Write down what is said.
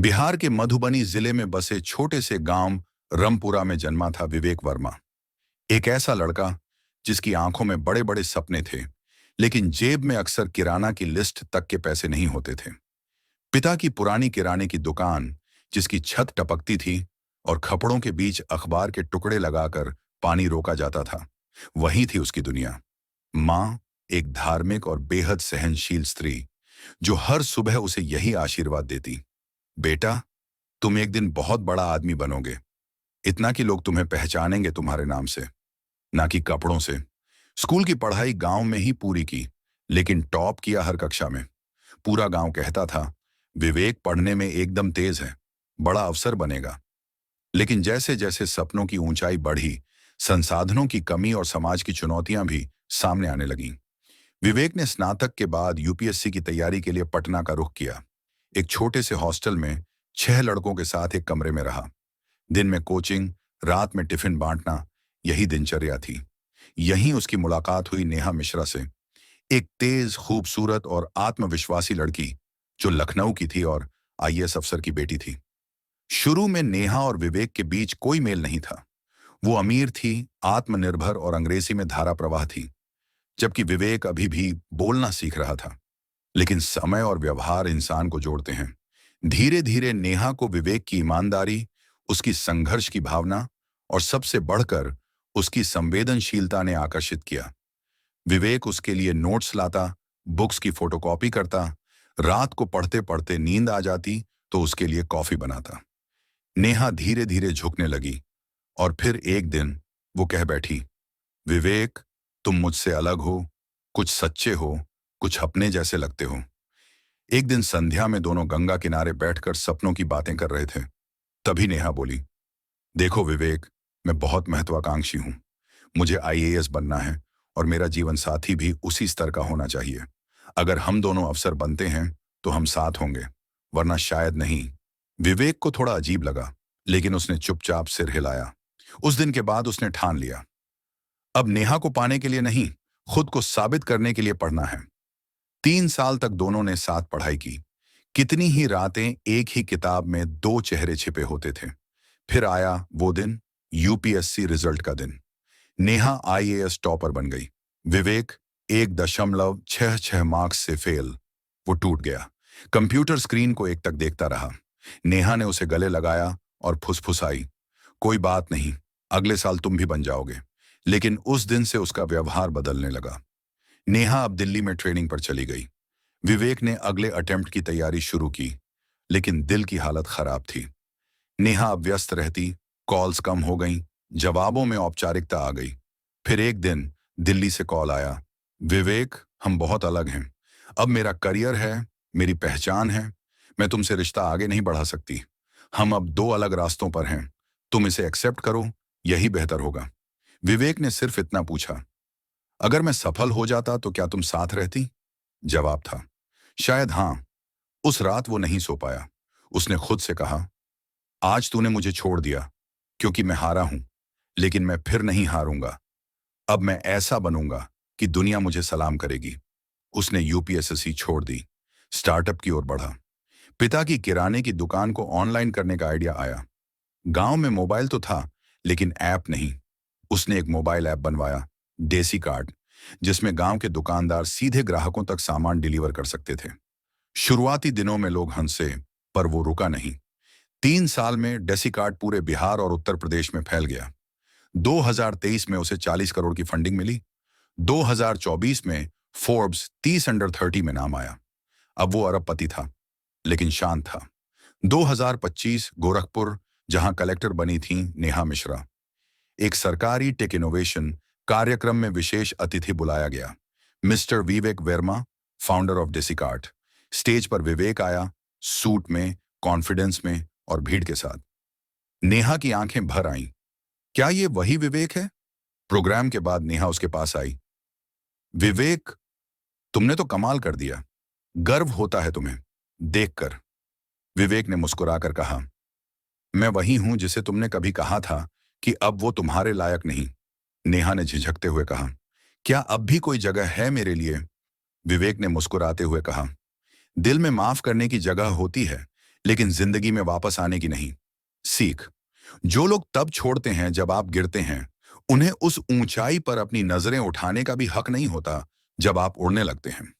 बिहार के मधुबनी जिले में बसे छोटे से गांव रमपुरा में जन्मा था विवेक वर्मा। एक ऐसा लड़का जिसकी आंखों में बड़े बड़े सपने थे, लेकिन जेब में अक्सर किराना की लिस्ट तक के पैसे नहीं होते थे। पिता की पुरानी किराने की दुकान, जिसकी छत टपकती थी और खपड़ों के बीच अखबार के टुकड़े लगाकर पानी रोका जाता था, वही थी उसकी दुनिया। माँ, एक धार्मिक और बेहद सहनशील स्त्री, जो हर सुबह उसे यही आशीर्वाद देती, बेटा, तुम एक दिन बहुत बड़ा आदमी बनोगे, इतना कि लोग तुम्हें पहचानेंगे तुम्हारे नाम से, ना कि कपड़ों से। स्कूल की पढ़ाई गांव में ही पूरी की, लेकिन टॉप किया हर कक्षा में। पूरा गांव कहता था, विवेक पढ़ने में एकदम तेज है, बड़ा अफसर बनेगा। लेकिन जैसे जैसे सपनों की ऊंचाई बढ़ी, संसाधनों की कमी और समाज की चुनौतियां भी सामने आने लगीं। विवेक ने स्नातक के बाद यूपीएससी की तैयारी के लिए पटना का रुख किया। एक छोटे से हॉस्टल में 6 लड़कों के साथ एक कमरे में रहा। दिन में कोचिंग, रात में टिफिन बांटना, यही दिनचर्या थी। यहीं उसकी मुलाकात हुई नेहा मिश्रा से, एक तेज, खूबसूरत और आत्मविश्वासी लड़की, जो लखनऊ की थी और आईएएस अफसर की बेटी थी। शुरू में नेहा और विवेक के बीच कोई मेल नहीं था। वो अमीर थी, आत्मनिर्भर और अंग्रेजी में धारा प्रवाह थी, जबकि विवेक अभी भी बोलना सीख रहा था। लेकिन समय और व्यवहार इंसान को जोड़ते हैं। धीरे धीरे नेहा को विवेक की ईमानदारी, उसकी संघर्ष की भावना और सबसे बढ़कर उसकी संवेदनशीलता ने आकर्षित किया। विवेक उसके लिए नोट्स लाता, बुक्स की फोटोकॉपी करता, रात को पढ़ते पढ़ते नींद आ जाती तो उसके लिए कॉफी बनाता। नेहा धीरे धीरे झुकने लगी और फिर एक दिन वो कह बैठी, विवेक, तुम मुझसे अलग हो, कुछ सच्चे हो, कुछ अपने जैसे लगते हो। एक दिन संध्या में दोनों गंगा किनारे बैठकर सपनों की बातें कर रहे थे। तभी नेहा बोली, देखो विवेक, मैं बहुत महत्वाकांक्षी हूं। मुझे आईएएस बनना है और मेरा जीवन साथी भी उसी स्तर का होना चाहिए। अगर हम दोनों अफसर बनते हैं तो हम साथ होंगे, वरना शायद नहीं। विवेक को थोड़ा अजीब लगा, लेकिन उसने चुपचाप सिर हिलाया। उस दिन के बाद उसने ठान लिया, अब नेहा को पाने के लिए नहीं, खुद को साबित करने के लिए पढ़ना है। 3 साल तक दोनों ने साथ पढ़ाई की। कितनी ही रातें एक ही किताब में 2 चेहरे छिपे होते थे। फिर आया वो दिन, यूपीएससी रिजल्ट का दिन। नेहा आईएएस टॉपर बन गई। विवेक 1.66 मार्क्स से फेल। वो टूट गया। कंप्यूटर स्क्रीन को एकटक देखता रहा। नेहा ने उसे गले लगाया और फुसफुसाई, कोई बात नहीं, अगले साल तुम भी बन जाओगे। लेकिन उस दिन से उसका व्यवहार बदलने लगा। नेहा अब दिल्ली में ट्रेनिंग पर चली गई। विवेक ने अगले अटेम्प्ट की तैयारी शुरू की, लेकिन दिल की हालत खराब थी। नेहा अब व्यस्त रहती, कॉल्स कम हो गईं, जवाबों में औपचारिकता आ गई। फिर एक दिन दिल्ली से कॉल आया, विवेक, हम बहुत अलग हैं। अब मेरा करियर है, मेरी पहचान है, मैं तुमसे रिश्ता आगे नहीं बढ़ा सकती। हम अब 2 अलग रास्तों पर हैं, तुम इसे एक्सेप्ट करो, यही बेहतर होगा। विवेक ने सिर्फ इतना पूछा, अगर मैं सफल हो जाता तो क्या तुम साथ रहती? जवाब था, शायद हां। उस रात वो नहीं सो पाया। उसने खुद से कहा, आज तूने मुझे छोड़ दिया क्योंकि मैं हारा हूं, लेकिन मैं फिर नहीं हारूंगा। अब मैं ऐसा बनूंगा कि दुनिया मुझे सलाम करेगी। उसने यूपीएससी छोड़ दी, स्टार्टअप की ओर बढ़ा। पिता की किराने की दुकान को ऑनलाइन करने का आइडिया आया। गांव में मोबाइल तो था, लेकिन ऐप नहीं। उसने एक मोबाइल ऐप बनवाया, देसी कार्ड, जिसमें गांव के दुकानदार सीधे ग्राहकों तक सामान डिलीवर कर सकते थे। शुरुआती दिनों में लोग हंसे, पर वो रुका नहीं। 3 साल में डेसिकार्ड पूरे बिहार और उत्तर प्रदेश में फैल गया। 2023 में उसे 40 करोड़ की फंडिंग मिली। 2024 में फोर्ब्स 30 अंडर 30 में नाम आया। अब वो अरबपति था, लेकिन शांत था। 2025 गोरखपुर, जहां कलेक्टर बनी थी नेहा मिश्रा, एक सरकारी टेक इनोवेशन कार्यक्रम में विशेष अतिथि बुलाया गया, mister Vivek Verma, founder of Desicard. Stage पर विवेक आया, सूट में, कॉन्फिडेंस में और भीड़ के साथ। नेहा की आंखें भर आईं। क्या ये वही विवेक है? प्रोग्राम के बाद नेहा उसके पास आई। विवेक, तुमने तो कमाल कर दिया, गर्व होता है तुम्हें देखकर। विवेक ने मुस्कुराकर कहा, मैं वही हूं जिसे तुमने कभी कहा था कि अब वो तुम्हारे लायक नहीं। नेहा ने झिझकते हुए कहा, क्या अब भी कोई जगह है मेरे लिए? विवेक ने मुस्कुराते हुए कहा, दिल में माफ करने की जगह होती है, लेकिन जिंदगी में वापस आने की नहीं। सीख। जो लोग तब छोड़ते हैं जब आप गिरते हैं, उन्हें उस ऊंचाई पर अपनी नजरें उठाने का भी हक नहीं होता जब आप उड़ने लगते हैं।